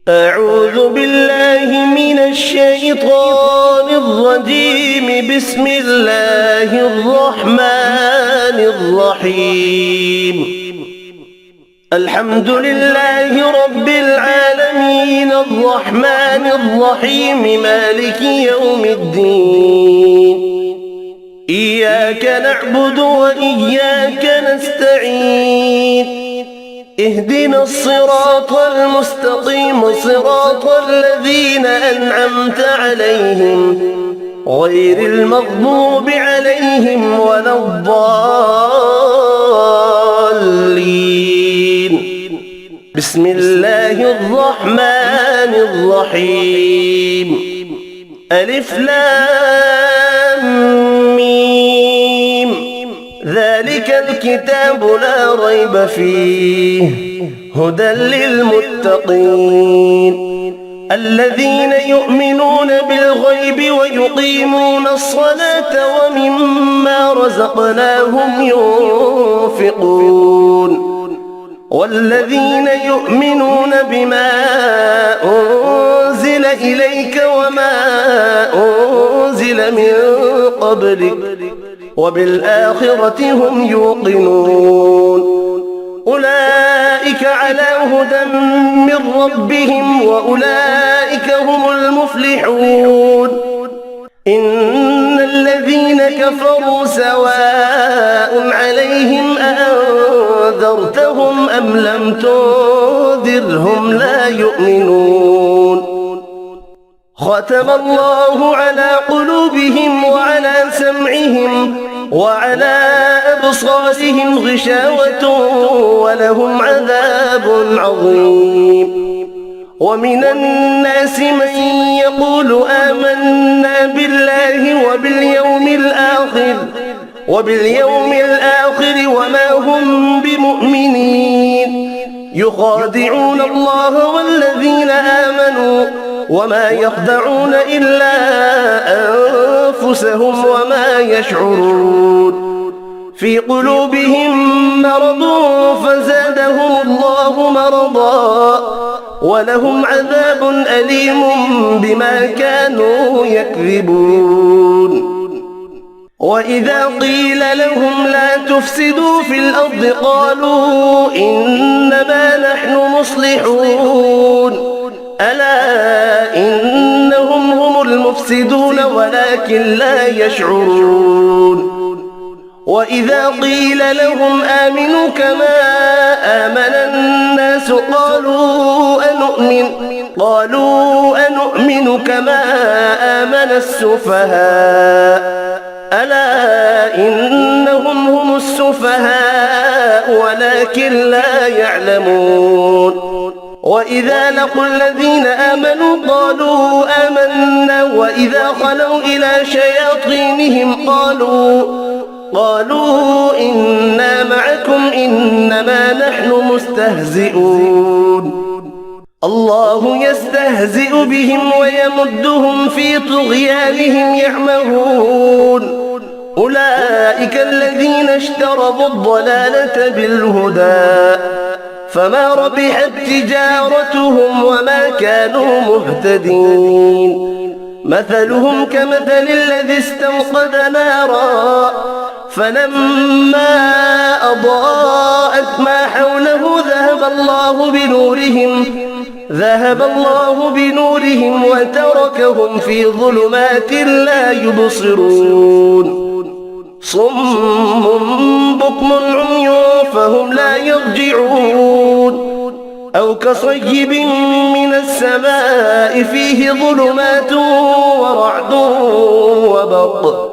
أعوذ بالله من الشيطان الرجيم. بسم الله الرحمن الرحيم. الحمد لله رب العالمين الرحمن الرحيم مالك يوم الدين. إياك نعبد وإياك نستعين. اهدنا الصراط المستقيم صراط الذين أنعمت عليهم غير المغضوب عليهم ولا الضالين. بسم الله الرحمن الرحيم. ألف لام ميم. ذلك الكتاب لا ريب فيه هدى للمتقين الذين يؤمنون بالغيب ويقيمون الصلاة ومما رزقناهم ينفقون والذين يؤمنون بما أنزل إليك وما أنزل من قبلك وبالآخرة هم يوقنون. أولئك على هدى من ربهم وأولئك هم المفلحون. إن الذين كفروا سواء عليهم أأنذرتهم أم لم تنذرهم لا يؤمنون. ختم الله على قلوبهم وعلى سمعهم وعلى أبصارهم غشاوة ولهم عذاب عظيم. ومن الناس من يقول آمنا بالله وباليوم الآخر وما هم بمؤمنين. يخادعون الله والذين آمنوا وما يخدعون إلا أنفسهم وما يشعرون. في قلوبهم مرض فزادهم الله مرضا ولهم عذاب أليم بما كانوا يكذبون. وإذا قيل لهم لا تفسدوا في الأرض قالوا إنما نحن مصلحون. ألا إنهم هم المفسدون ولكن لا يشعرون. وإذا قيل لهم آمنوا كما آمن الناس قالوا أنؤمن كما آمن السفهاء. ألا إنهم هم السفهاء ولكن لا يعلمون. وإذا لقوا الذين آمنوا قالوا آمنا وإذا خلوا إلى شياطينهم قالوا إنا معكم إنما نحن مستهزئون. الله يستهزئ بهم ويمدهم في طغيانهم يعمهون. أولئك الذين اشتروا الضلالة بالهدى فما ربحت تجارتهم وما كانوا مهتدين. مثلهم كمثل الذي استوقد نارا فلما أضاءت ما حوله ذهب الله بنورهم وتركهم في ظلمات لا يبصرون. صم بكم عمي فهم لا يرجعون. أو كصيب من السماء فيه ظلمات ورعد وبرق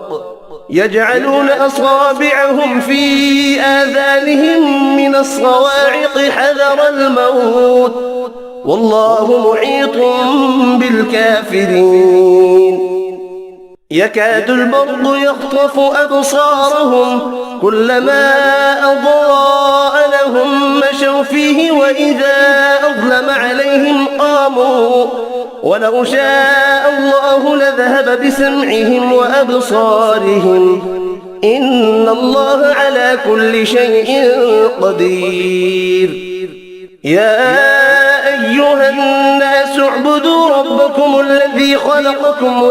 يجعلون أصابعهم في آذانهم من الصواعق حذر الموت والله محيط بالكافرين. يكاد البرق يخطف أبصارهم كلما أضاء لهم مشوا فيه وإذا أظلم عليهم قاموا ولو شاء الله لذهب بسمعهم وأبصارهم إن الله على كل شيء قدير. يا أيها الناس اعبدوا ربكم الذي خلقكم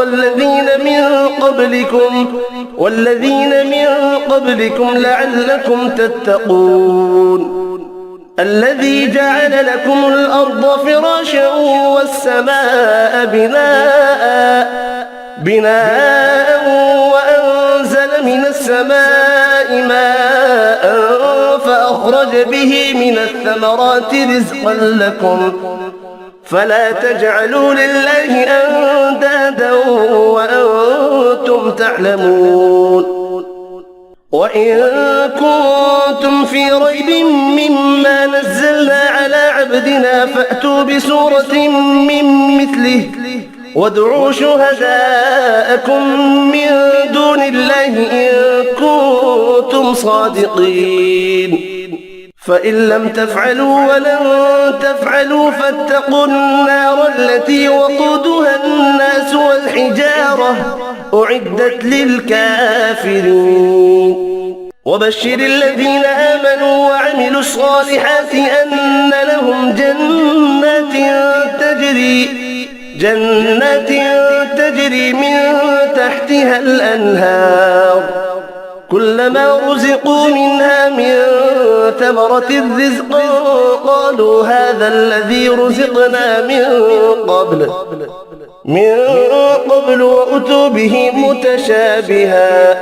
والذين من قبلكم لعلكم تتقون الذي جعل لكم الأرض فراشا والسماء بناء وأنزل من السماء ماء فأخرج به من الثمرات رزقا لكم فلا تجعلوا لله أندادا وأنتم تعلمون وإن كنتم في ريب مما نزلنا على عبدنا فأتوا بسورة من مثله وادعوا شهداءكم من دون الله إن كنتم صادقين فإن لم تفعلوا ولن تفعلوا فاتقوا النار التي وقودها الناس والحجارة أعدت للكافرين وبشر الذين آمنوا وعملوا الصالحات أن لهم جنات تجري من تحتها الأنهار كلما رزقوا منها من ثمرة رزقا قالوا هذا الذي رزقنا من قبل وأتوا به متشابها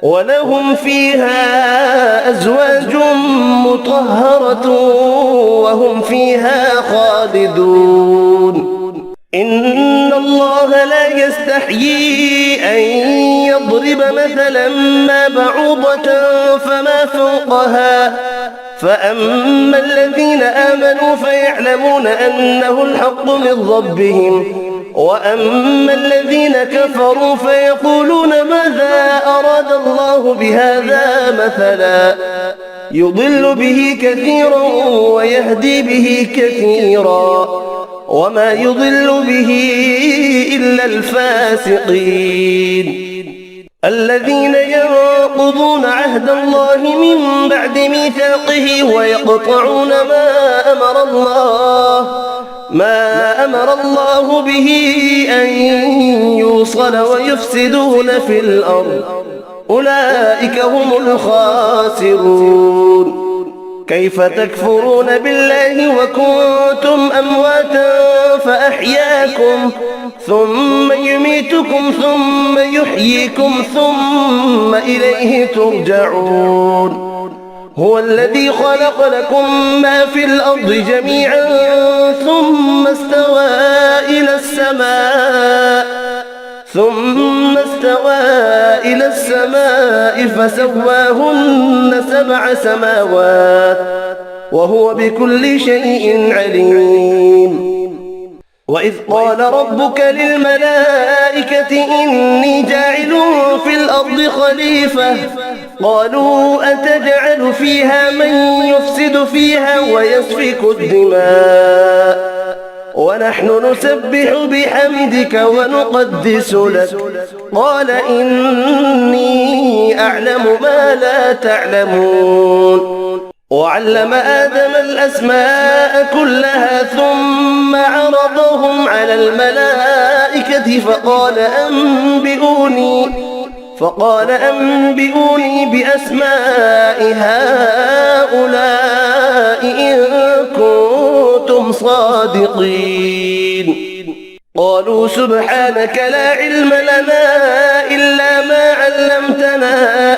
ولهم فيها أزواج مطهرة وهم فيها خالدون إن الله لا يستحيي أن يضرب مثلا ما بعوضة فما فوقها فأما الذين آمنوا فيعلمون أنه الحق من ربهم وأما الذين كفروا فيقولون ماذا أراد الله بهذا مثلا يضل به كثيرا ويهدي به كثيرا وما يضل به إلا الفاسقين الذين ينقضون عهد الله من بعد ميثاقه ويقطعون ما أمر الله به أن يوصل ويفسدون في الأرض أولئك هم الخاسرون كيف تكفرون بالله وكنتم أمواتا فأحياكم ثم يميتكم ثم يحييكم ثم إليه ترجعون هو الذي خلق لكم ما في الأرض جميعا ثم استوى إلى السماء فسواهن 7 سماوات وهو بكل شيء عليم وإذ قال ربك للملائكة إني جاعل في الأرض خليفة قالوا أتجعل فيها من يفسد فيها ويسفك الدماء ونحن نسبح بحمدك ونقدس لك قال إني أعلم ما لا تعلمون وعلم آدم الأسماء كلها ثم عرضهم على الملائكة فقال أنبئوني بأسماء هؤلاء إن كنتم صادقين قالوا سبحانك لا علم لنا إلا ما علمتنا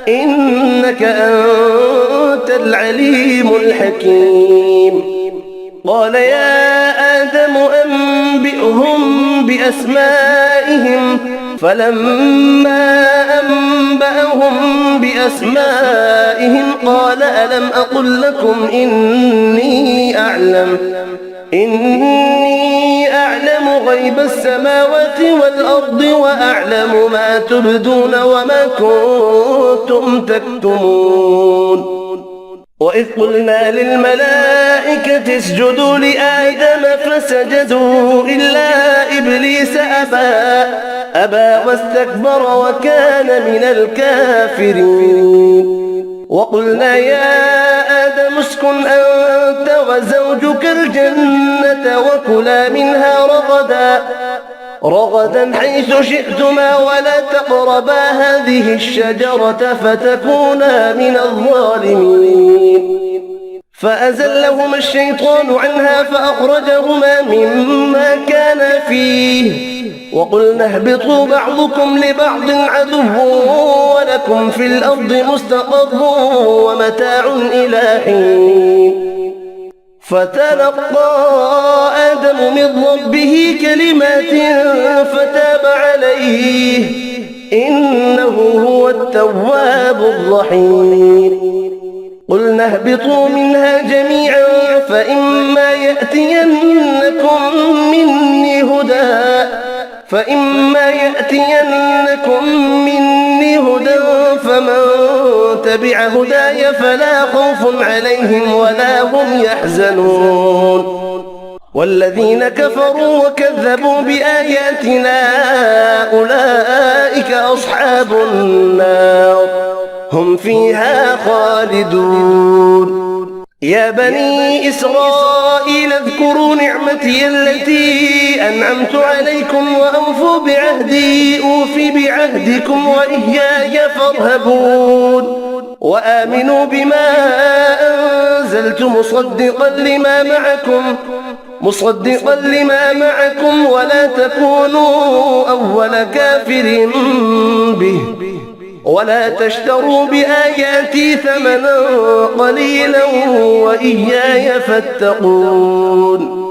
إنك أنت العليم الحكيم قال يا آدم أنبئهم بأسمائهم فلما أنبأهم بأسمائهم قال ألم أقل لكم إني أعلم غيب السماوات والأرض وأعلم ما تبدون وما كنتم تكتمون وإذ قلنا للملائكة اسجدوا لآدم فسجدوا إلا إبليس أبى واستكبر وكان من الكافرين وقلنا يا آدم اسكن أنت وزوجك وزوجك الجنة وكلا منها رغدا حيث شئتما ولا تقربا هذه الشجرة فتكونا من الظالمين. فأزلهما الشيطان عنها فأخرجهما مما كانا فيه وقلنا اهبطوا بعضكم لبعض عدو ولكم في الأرض مستقر ومتاع إلى حين. فتلقى آدم من ربه كلمات فتاب عليه إنه هو التواب الرحيم. قلنا اهبطوا منها جميعا فإما يأتينكم مني هدى فمن تبع هداي فلا خوف عليهم ولا هم يحزنون. والذين كفروا وكذبوا بآياتنا أولئك أصحاب النار هم فيها خالدون. يا بني إسرائيل اذكروا نعمتي التي أنعمت عليكم وأوفوا بعهدي أوف بعهدكم وإياي فارهبون. وآمنوا بما أنزلت مصدقا لما معكم ولا تكونوا أول كافر به ولا تشتروا بآياتي ثمنا قليلا وإياي فاتقون.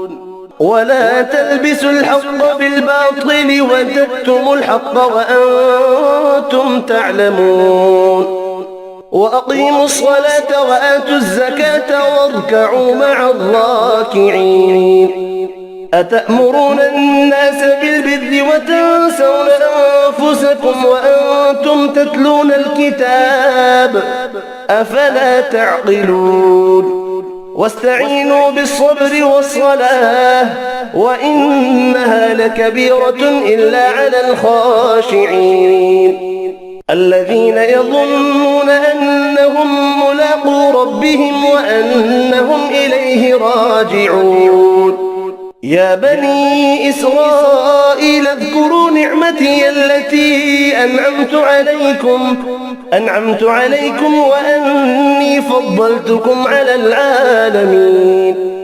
ولا تلبسوا الحق بالباطل وتكتموا الحق وأنتم تعلمون. وأقيموا الصلاة وآتوا الزكاة واركعوا مع الراكعين. أتأمرون الناس بالبر وتنسون أنفسكم وأنتم تتلون الكتاب أفلا تعقلون. واستعينوا بالصبر والصلاة وإنها لكبيرة إلا على الخاشعين الذين يظنون أنهم ملاقو ربهم وأنهم إليه راجعون. يا بني إسرائيل اذكروا نعمتي التي أنعمت عليكم وأني فضلتكم على العالمين.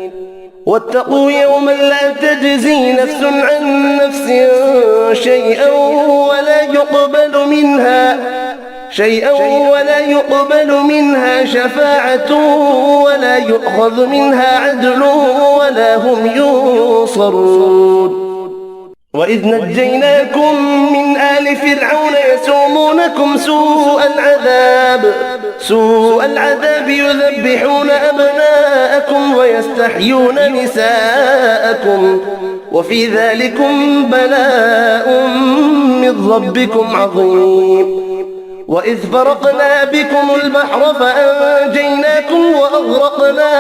واتقوا يوما لا تجزي نفس عن نفس شيئا ولا يقبل منها شفاعة ولا يؤخذ منها عدل ولا هم ينصرون. وإذ نجيناكم من آل فرعون يسومونكم سوء العذاب يذبحون أبناءكم ويستحيون نساءكم وفي ذلكم بلاء من ربكم عظيم. وإذ فرقنا بكم البحر فأنجيناكم وأغرقنا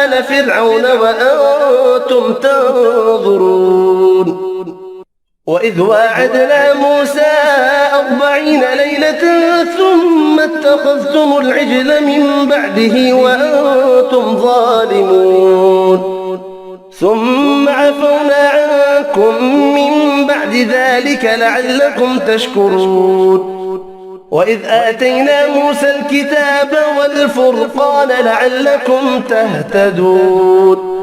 آل فرعون وأنتم تنظرون. وإذ واعدنا موسى 40 ليلة ثم اتخذتم العجل من بعده وأنتم ظالمون ثم عفونا عنكم من بعد ذلك لعلكم تشكرون. وإذ آتينا موسى الكتاب والفرقان لعلكم تهتدون.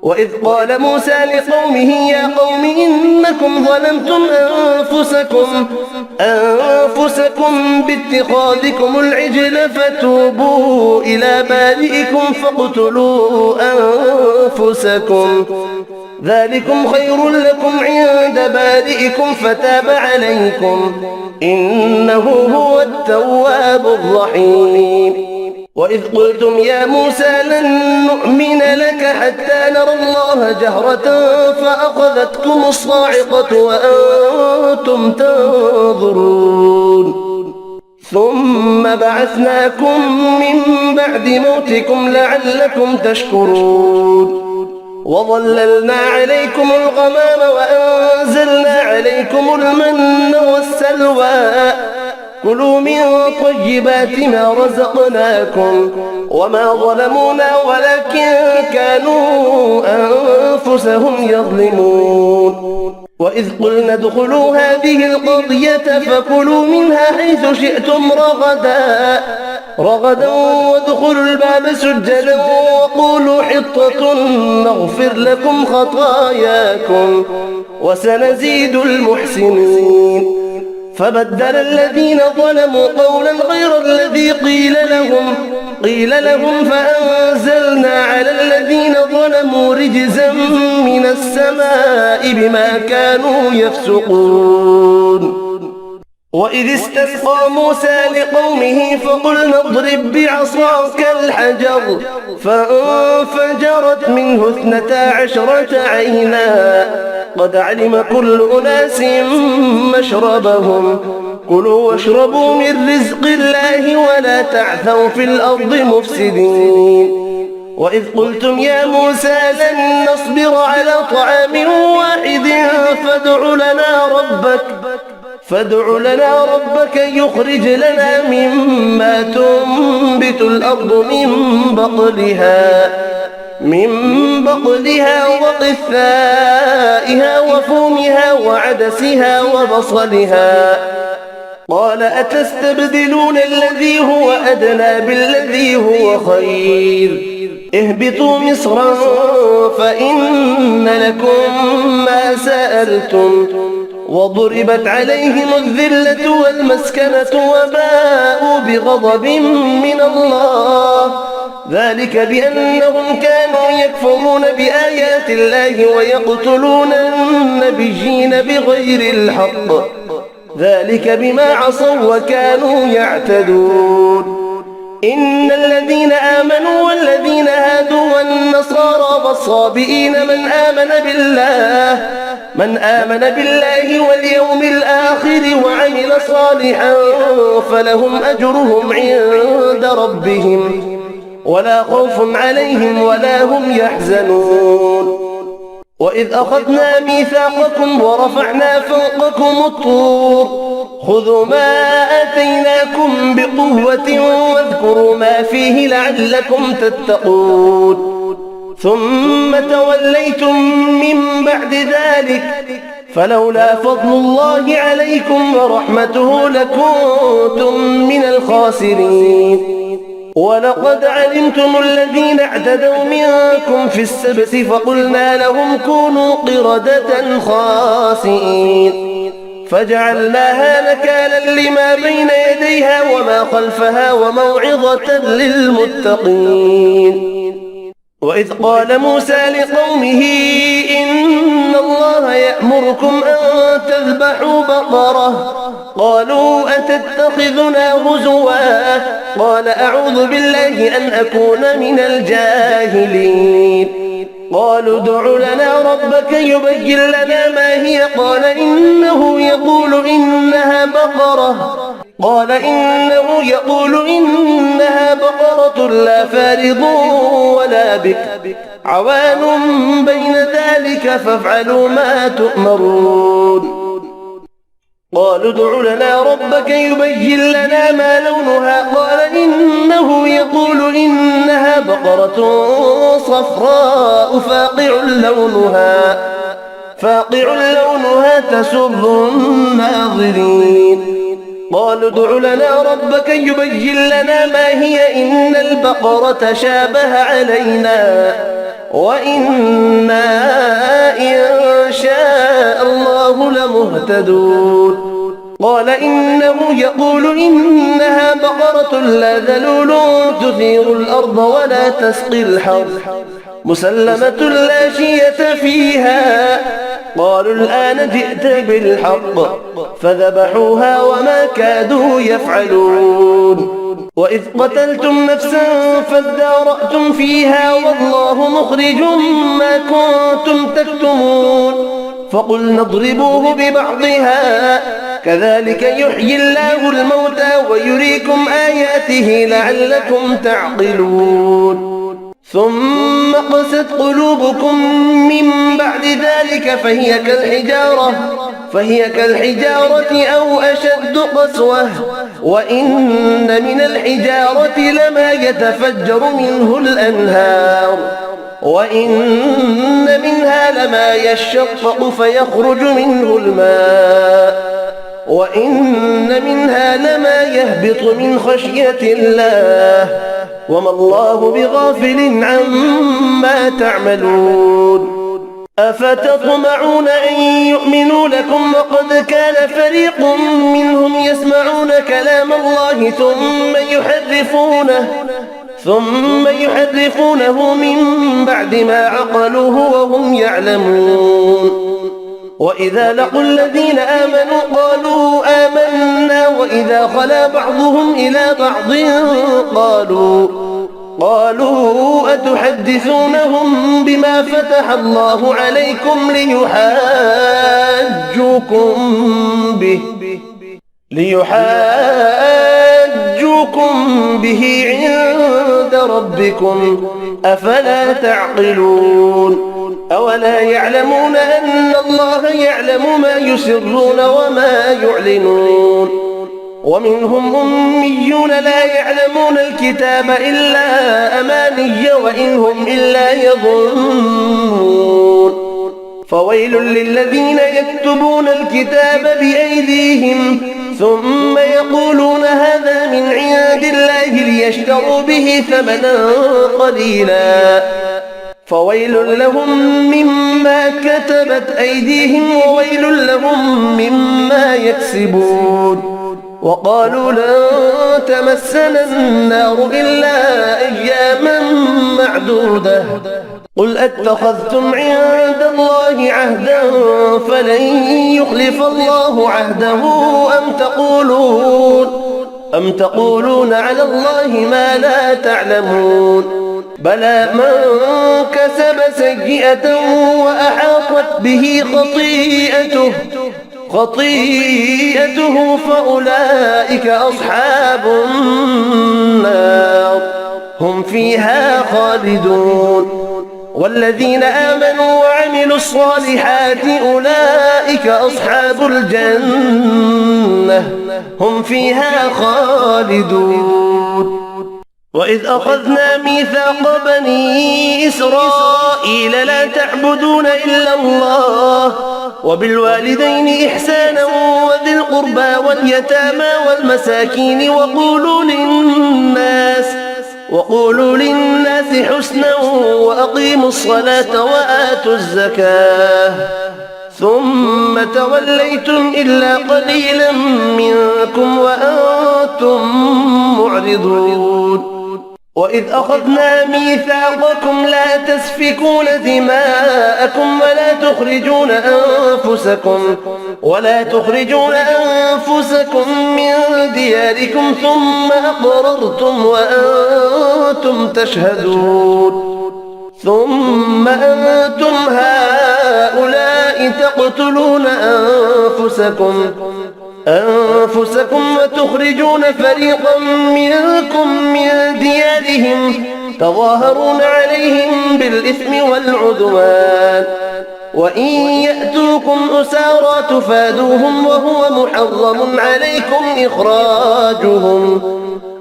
وإذ قال موسى لقومه يا قوم إنكم ظلمتم أنفسكم باتخاذكم العجل فتوبوا إلى بارئكم فاقتلوا أنفسكم ذلكم خير لكم عند بارئكم فتاب عليكم إنه هو التواب الرحيم. وإذ قلتم يا موسى لن نؤمن لك حتى نرى الله جهرة فأخذتكم الصاعقة وأنتم تنظرون ثم بعثناكم من بعد موتكم لعلكم تشكرون. وظللنا عليكم الغمام وأنزلنا عليكم المن والسلوى كلوا من طيبات ما رزقناكم وما ظلمونا ولكن كانوا أنفسهم يظلمون وإذ قلنا ادخلوا هذه القرية فكلوا منها حيث شئتم رغدا وادخلوا الباب سجدا وقولوا حطة نغفر لكم خطاياكم وسنزيد المحسنين فبدل الذين ظلموا قولا غير الذي قيل لهم فأنزلنا على الذين ظلموا رجزا من السماء بما كانوا يفسقون وإذ استسقى موسى لقومه فقلنا اضرب بعصاك الحجر فانفجرت منه 12 عينا قد علم كل أناس مشربهم كلوا واشربوا من رزق الله ولا تعثوا في الأرض مفسدين وإذ قلتم يا موسى لن نصبر على طعام واحد فادع لنا ربك يخرج لنا مما تنبت الأرض من بقلها وقثائها وفومها وعدسها وبصلها قال أتستبدلون الذي هو أدنى بالذي هو خير اهبطوا مصرا فإن لكم ما سألتم وضربت عليهم الذلة والمسكنة وباءوا بغضب من الله ذلك بأنهم كانوا يكفرون بآيات الله ويقتلون النبيين بغير الحق ذلك بما عصوا وكانوا يعتدون إن الذين آمنوا والذين هادوا والنصارى والصابئين من آمن بالله واليوم الآخر وعمل صالحا فلهم أجرهم عند ربهم ولا خوف عليهم ولا هم يحزنون وإذ أخذنا ميثاقكم ورفعنا فوقكم الطور خذوا ما آتيناكم بقوة واذكروا ما فيه لعلكم تتقون ثم توليتم من بعد ذلك فلولا فضل الله عليكم ورحمته لكنتم من الخاسرين ولقد علمتم الذين اعتدوا منكم في السبت فقلنا لهم كونوا قردة خاسئين فجعلناها نكالا لما بين يديها وما خلفها وموعظة للمتقين وإذ قال موسى لقومه إن الله يأمركم أن تذبحوا بقرة قالوا أتتخذنا هزوا قال أعوذ بالله أن أكون من الجاهلين قالوا ادع لنا ربك يبين لنا ما هي قال إنه يقول إنها بقرة لا فارض ولا بك عوان بين ذلك فافعلوا ما تؤمرون قالوا ادع لنا ربك يبين لنا ما لونها قال إنه يقول إنها بقرة صفراء فاقع لونها تسر الناظرين قالوا ادع لنا ربك يبين لنا ما هي إن البقرة شابه علينا وإنا إن شاء الله لمهتدون قال إنه يقول إنها بقرة لا ذلول تثير الأرض ولا تسقي الحرث مسلمة لا شية فيها قالوا الآن جئت بالحق فذبحوها وما كادوا يفعلون وإذ قتلتم نفسا فادارأتم فيها والله مخرج ما كنتم تكتمون فقلنا اضربوه ببعضها كذلك يحيي الله الموتى ويريكم آياته لعلكم تعقلون ثم قست قلوبكم من بعد ذلك فهي كالحجارة أو أشد قسوة وإن من الحجارة لما يتفجر منه الأنهار وإن منها لما يشقق فيخرج منه الماء وإن منها لما يهبط من خشية الله وما الله بغافل عما تعملون أفتطمعون أن يؤمنوا لكم وقد كان فريق منهم يسمعون كلام الله ثم يحرفونه من بعد ما عقلوه وهم يعلمون وإذا لقوا الذين آمنوا قالوا آمنا وإذا خلا بعضهم إلى بعض قالوا أتحدثونهم بما فتح الله عليكم ليحاجوكم به عند ربكم أفلا تعقلون أولا يعلمون أن الله يعلم ما يسرون وما يعلنون ومنهم أميون لا يعلمون الكتاب إلا أماني وإن هم إلا يظنون فويل للذين يكتبون الكتاب بأيديهم ثم يقولون هذا من عند الله ليشتروا به ثمنا قليلا فويل لهم مما كتبت أيديهم وويل لهم مما يكسبون وقالوا لن تمسنا النار إلا أياما معدودة قل أتخذتم عند الله عهدا فلن يخلف الله عهده أم تقولون على الله ما لا تعلمون بلى من كسب سيئة وأحاطت به خطيئته فأولئك أصحاب النار هم فيها خالدون والذين آمنوا وعملوا الصالحات أولئك أصحاب الجنة هم فيها خالدون وإذ أخذنا ميثاق بني إسرائيل لا تعبدون إلا الله وبالوالدين إحسانا وذي القربى واليتامى والمساكين وقولوا للناس حسنا وأقيموا الصلاة وآتوا الزكاة ثم توليتم إلا قليلا منكم وأنتم معرضون وإذ أخذنا ميثاقكم لا تسفكون دماءكم ولا تخرجون أنفسكم من دياركم ثم أقررتم وأنتم تشهدون ثم أنتم هؤلاء تقتلون أنفسكم وتخرجون فريقا منكم من ديارهم تظاهرون عليهم بالإثم والعدوان وإن يأتوكم أسارى تفادوهم وهو محرم عليكم إخراجهم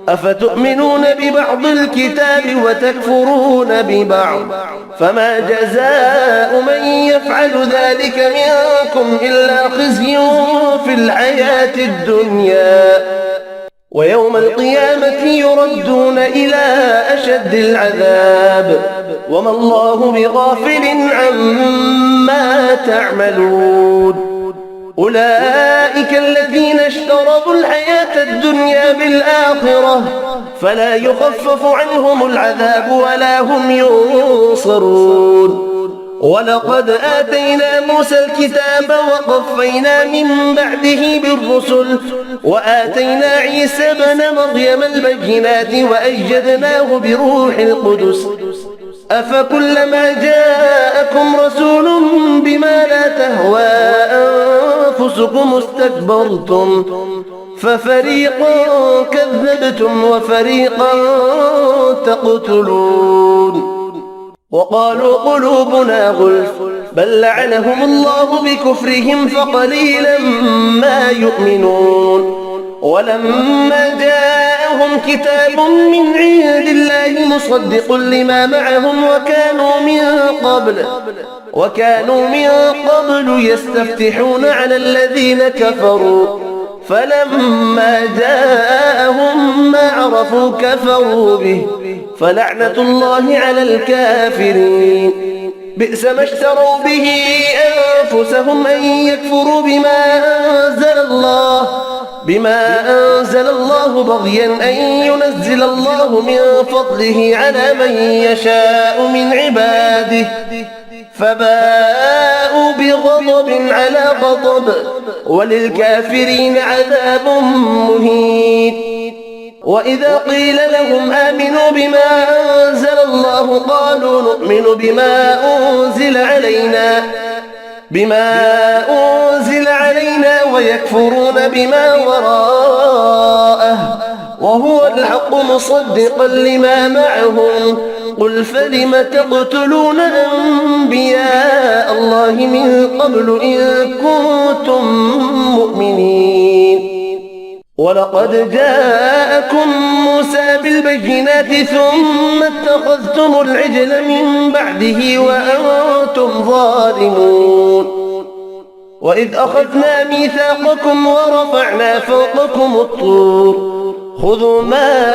أفتؤمنون ببعض الكتاب وتكفرون ببعض فما جزاء من يفعل ذلك منكم إلا خزي في الحياة الدنيا ويوم القيامة يردون إلى أشد العذاب وما الله بغافل عما تعملون أولئك الذين اشتروا الحياة الدنيا بالآخرة فلا يخفف عنهم العذاب ولا هم ينصرون ولقد آتينا موسى الكتاب وقفينا من بعده بالرسل وآتينا عيسى ابن مريم البينات وأيدناه بروح القدس أفكلما جاءكم رسول بما لا تهوى أنفسكم استكبرتم ففريقا كذبتم وفريقا تقتلون وقالوا قلوبنا غلف بل لعنهم الله بكفرهم فقليلا ما يؤمنون ولما جاءهم كتاب من عند الله مصدق لما معهم وكانوا من قبل يستفتحون على الذين كفروا فلما جاءهم ما عرفوا كفروا به فلعنة الله على الكافرين. بئس ما اشتروا به أنفسهم أن يكفروا بما أنزل الله بغيا أن ينزل الله من فضله على من يشاء من عباده فباءوا بغضب على غضب وللكافرين عذاب مهين. وإذا قيل لهم آمنوا بما أنزل الله قالوا نؤمن بما أنزل علينا ويكفرون بما وراءه وهو الحق مصدقا لما معهم. قل فلم تقتلون أنبياء الله من قبل إن كنتم مؤمنين. ولقد جاءكم موسى بالبينات ثم اتخذتم العجل من بعده وأنتم ظالمون. وإذ أخذنا ميثاقكم ورفعنا فوقكم الطور خذوا ما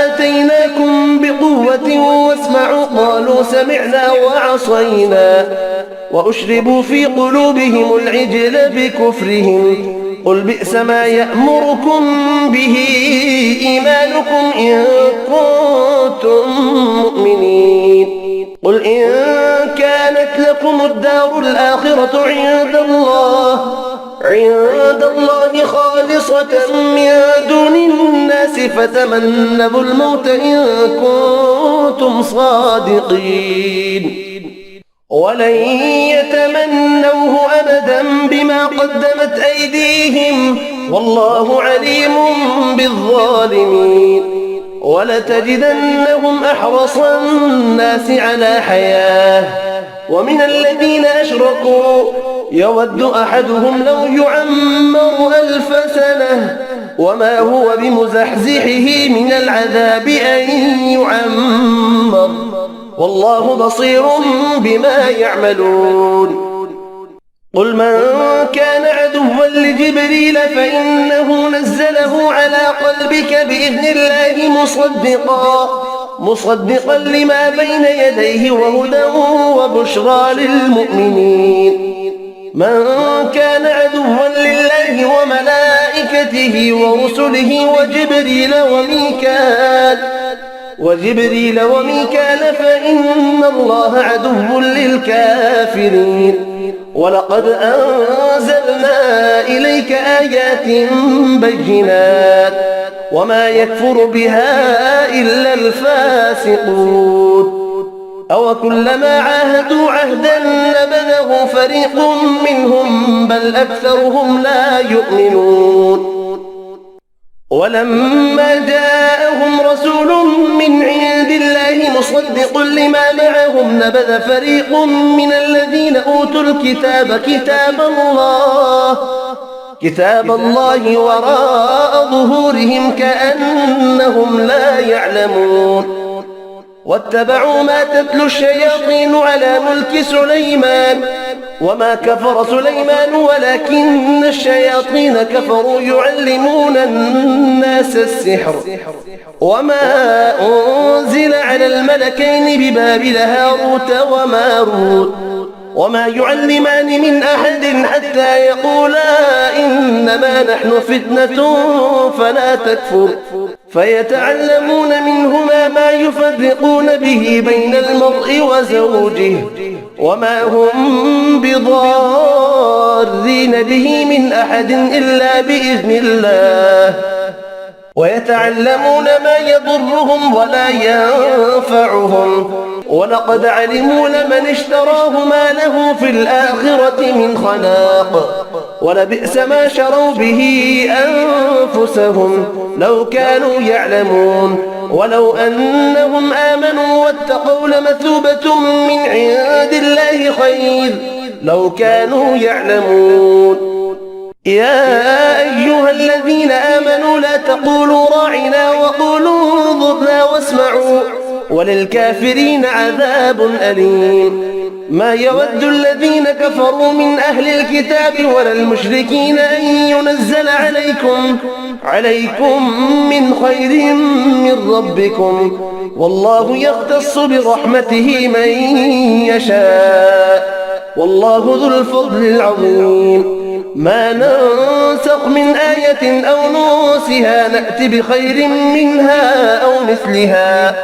آتيناكم بقوة واسمعوا قالوا سمعنا وعصينا وأشربوا في قلوبهم العجل بكفرهم. قل بئس ما يأمركم به إيمانكم إن كنتم مؤمنين. قل إن كانت لكم الدار الآخرة عند الله خالصة من دون الناس فتمنوا الموت إن كنتم صادقين ولن يتمنوه أبدا بما قدمت أيديهم والله عليم بالظالمين. ولتجدنهم أحرص الناس على حياة ومن الذين أشركوا يود أحدهم لو يعمر 1000 سنة وما هو بمزحزحه من العذاب أن يعمر والله بصير بما يعملون. قل من كان عدوا لجبريل فإنه نزله على قلبك بإذن الله مصدقا لما بين يديه وهدى وبشرى للمؤمنين. من كان عدوا لله وملائكته ورسله وجبريل وميكال فإن الله عدو للكافرين. ولقد أنزلنا إليك آيات بينات وما يكفر بها إلا الفاسقون. أو كلما عاهدوا عهدا نبذه فريق منهم بل أكثرهم لا يؤمنون. ولما جاءهم رسول من عند الله مصدق لما معهم نبذ فريق من الذين أوتوا الكتاب كتاب الله وراء ظهورهم كأنهم لا يعلمون. واتبعوا ما تتلو الشياطين على ملك سليمان وما كفر سليمان ولكن الشياطين كفروا يعلمون الناس السحر وما أنزل على الملكين ببابل هاروت وماروت وما يعلمان من أحد حتى يقولا إنما نحن فتنة فلا تكفر فيتعلمون منهما ما يفرقون به بين المرء وزوجه وما هم بضارين به من أحد إلا بإذن الله ويتعلمون ما يضرهم ولا ينفعهم ولقد علموا لمن اشتراه ما له في الآخرة من خلاق ولبئس ما شروا به أنفسهم لو كانوا يعلمون ولو أنهم آمنوا واتقوا لمثوبة من عند الله خير لو كانوا يعلمون يا أيها الذين آمنوا لا تقولوا راعنا وقولوا انظرنا واسمعوا وللكافرين عذاب أليم. ما يود الذين كفروا من أهل الكتاب ولا المشركين أن ينزل عليكم من خير من ربكم، والله يختص برحمته من يشاء، والله ذو الفضل العظيم. ما ننسخ من آية أو ننسها نأت بخير منها أو مثلها.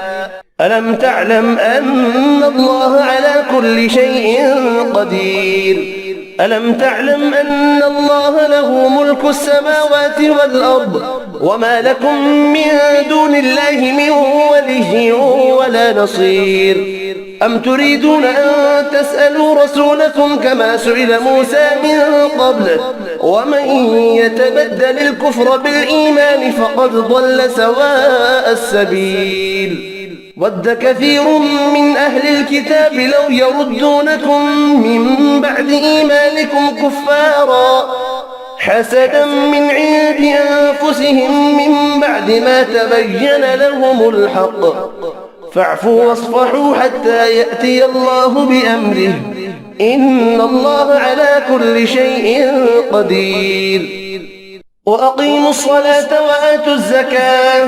ألم تعلم أن الله على كل شيء قدير؟ ألم تعلم أن الله له ملك السماوات والأرض وما لكم من دون الله من ولي ولا نصير؟ أم تريدون أن تسألوا رسولكم كما سئل موسى من قبل؟ ومن يتبدل الكفر بالإيمان فقد ضل سواء السبيل. ود كثير من أهل الكتاب لو يردونكم من بعد إيمانكم كفارا حسدا من عند أنفسهم من بعد ما تبين لهم الحق، فاعفوا واصفحوا حتى يأتي الله بأمره، إن الله على كل شيء قدير. وأقيموا الصلاة وآتوا الزكاة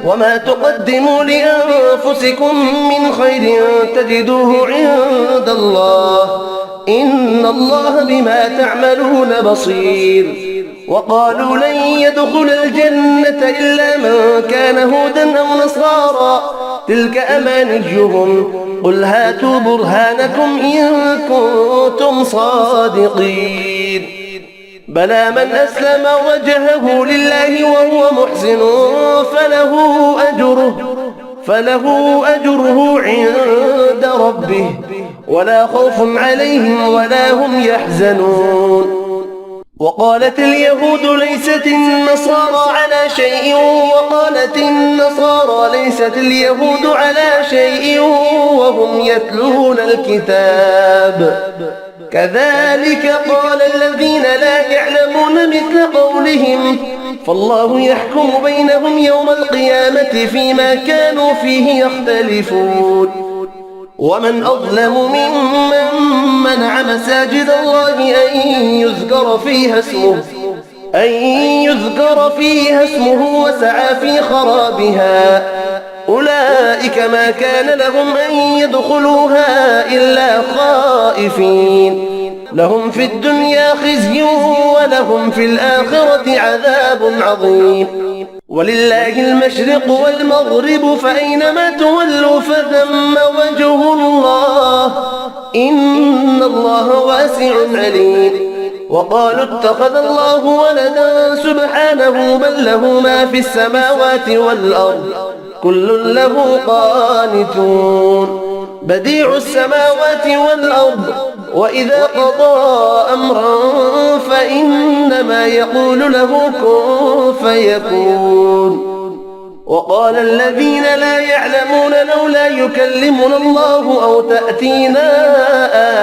وما تقدموا لأنفسكم من خير تجدوه عند الله، إن الله بما تعملون بصير. وقالوا لن يدخل الجنة إلا من كان هودا أو نصارى تلك أمانيهم قل هاتوا برهانكم إن كنتم صادقين. بلى من أسلم وجهه لله وهو محسن فله أجره عند ربه ولا خوف عليهم ولا هم يحزنون. وقالت اليهود ليست النصارى على شيء وقالت النصارى ليست اليهود على شيء وهم يتلون الكتاب، كذلك قال الذين لا يعلمون مثل قولهم، فالله يحكم بينهم يوم القيامة فيما كانوا فيه يختلفون. ومن أظلم ممن منع مساجد الله أن يذكر فيها اسمه وسعى في خرابها، أولئك ما كان لهم أن يدخلوها إلا خائفين، لهم في الدنيا خزي ولهم في الآخرة عذاب عظيم. ولله المشرق والمغرب فأينما تولوا فثم وجه الله، إن الله واسع عليم. وقالوا اتخذ الله ولدا سبحانه بل له ما في السماوات والأرض كل له قانتون، بديع السماوات والأرض وإذا قضى أمرا فإنما يقول له كن فيكون. وقال الذين لا يعلمون لولا يكلمنا الله أو تأتينا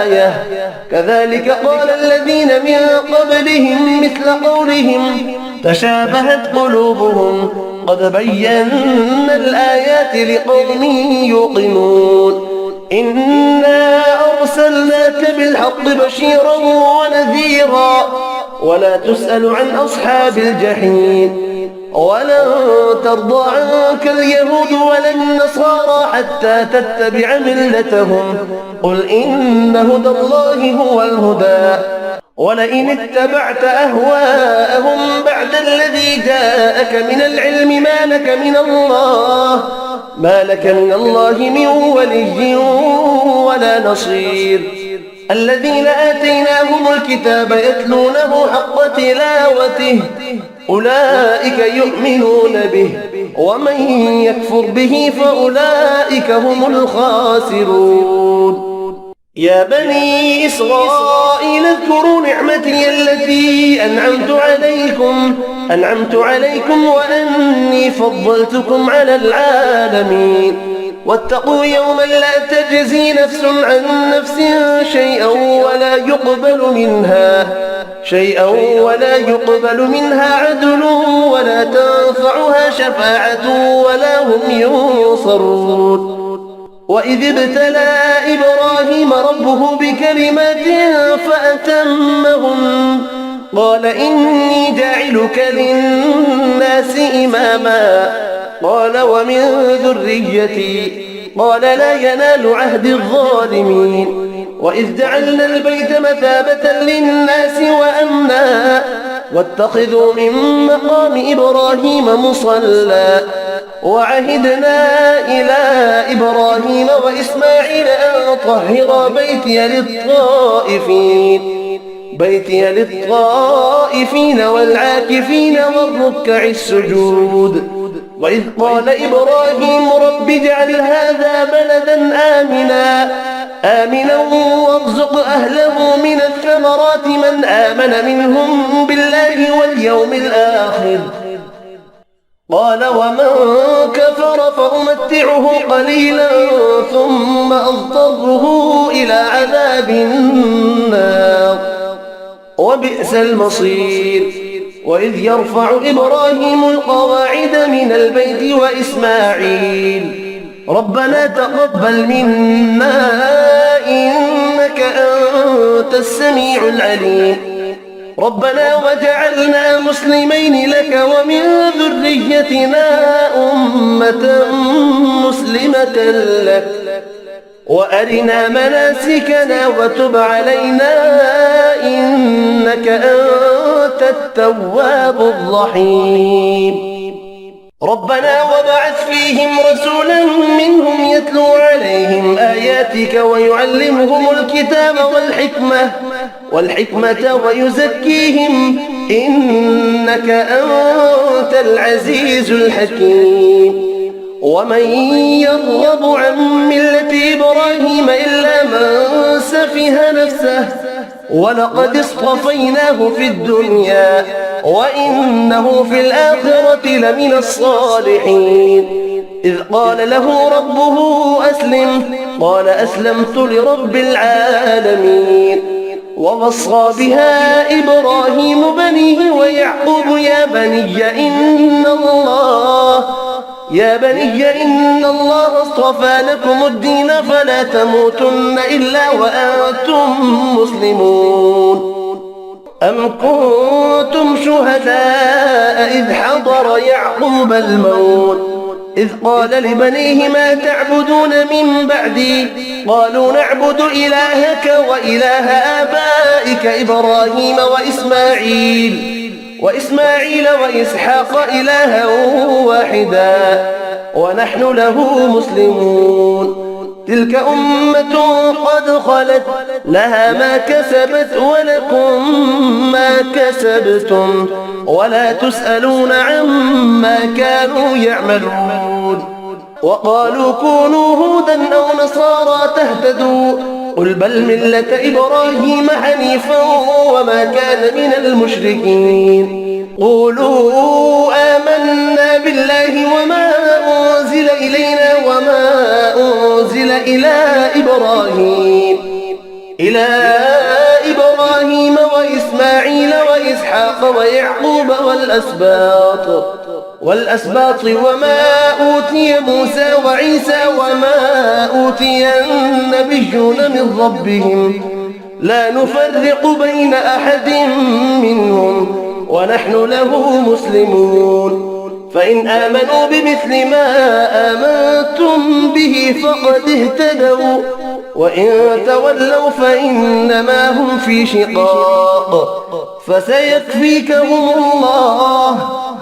آية، كذلك قال الذين من قبلهم مثل قولهم تشابهت قلوبهم قد بينا الآيات لقوم يوقنون. إنا أرسلناك بالحق بشيرا ونذيرا ولا تسأل عن أصحاب الجحيم. ولن ترضى عنك اليهود ولا النصارى حتى تتبع ملتهم، قل إن هدى الله هو الهدى، ولئن اتبعت أهواءهم بعد الذي جاءك من العلم ما لك من الله من ولي ولا نصير. الذين آتيناهم الكتاب يتلونه حق تلاوته أولئك يؤمنون به، ومن يكفر به فأولئك هم الخاسرون. يا بني إسرائيل اذكروا نعمتي التي أنعمت عليكم وأني فضلتكم على العالمين. واتقوا يوما لا تجزي نفس عن نفس شيئا ولا يقبل منها شيئا ولا يقبل منها عدل ولا تنفعها شفاعة ولا هم ينصرون. وإذ ابتلى إبراهيم ربه بكلمات فأتمهن قال إني جاعلك للناس إماما قال ومن ذريتي قال لا ينال عهد الظالمين. وإذ جعلنا البيت مثابة للناس وأمنا واتخذوا من مقام إبراهيم مصلى وعهدنا إلى إبراهيم وإسماعيل أن طهر بيتي للطائفين والعاكفين والركع السجود. وإذ قال إبراهيم رب اجعل هذا بلدا آمنا وارزق أهله من الثمرات من آمن منهم بالله واليوم الآخر قال ومن كفر فأمتعه قليلا ثم أضطره إلى عذاب النار وبئس المصير. وإذ يرفع إبراهيم القواعد من البيت وإسماعيل ربنا تقبل منا إنك أنت السميع العليم ربنا وجعلنا مسلمين لك ومن ذريتنا أمة مسلمة لك وأرنا مناسكنا وتب علينا إنك أنت التواب الرحيم. ربنا وبعث فيهم رسولا منهم يتلو عليهم آياتك ويعلمهم الكتاب والحكمة ويزكيهم إنك أنت العزيز الحكيم. ومن يرغب عن ملة إبراهيم إلا من سفه نفسه ولقد اصطفيناه في الدنيا وإنه في الآخرة لمن الصالحين. إذ قال له ربه أسلم قال أسلمت لرب العالمين. ووصى بها إبراهيم بنيه ويعقوب يا بني إن الله اصطفى لكم الدين فلا تموتن إلا وأنتم مسلمون. أم كنتم شهداء إذ حضر يعقوب الموت إذ قال لبنيه ما تعبدون من بعدي قالوا نعبد إلهك وإله آبائك إبراهيم وإسماعيل وإسحاق إلها واحدا ونحن له مسلمون. تلك أمة قد خلت لها ما كسبت ولكم ما كسبتم ولا تسألون عما كانوا يعملون. وقالوا كونوا هودا أو نصارى تهتدوا قل بل ملة إبراهيم حنيفا وما كان من المشركين. قولوا آمنا بالله وما أنزل إلينا وما أنزل إلى إبراهيم وإسماعيل وإسحاق ويعقوب والأسباط وما أوتي موسى وعيسى وما أوتي النبيون من ربهم لا نفرق بين أحد منهم ونحن له مسلمون. فإن آمنوا بمثل ما آمنتم به فقد اهتدوا وإن تولوا فإنما هم في شقاق فسيكفيكهم الله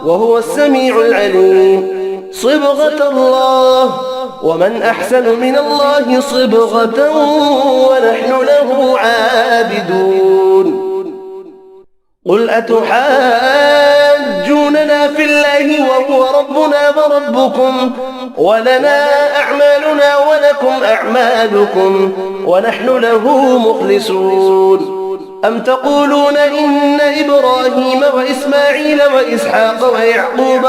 وهو السميع العليم. صبغة الله ومن أحسن من الله صبغة ونحن له عابدون. قل أتحاجوننا في الله وهو ربنا وربكم ولنا أعمالنا ولكم أعمالكم ونحن له مخلصون. أم تقولون إن إبراهيم وإسماعيل وإسحاق ويعقوب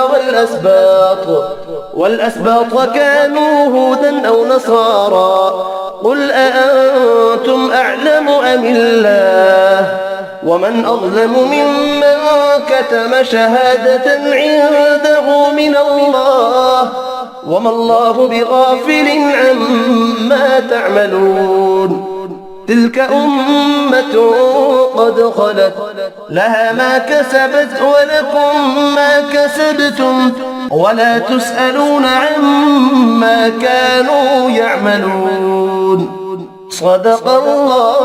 والأسباط كانوا هودا أو نصارى قل أأنتم أعلم أم الله ومن أظلم ممن كتم شهادة عنده من الله وما الله بغافل عما تعملون تلك أمة قد خلت لها ما كسبت ولكم ما كسبتم ولا تسألون عما كانوا يعملون صدق الله.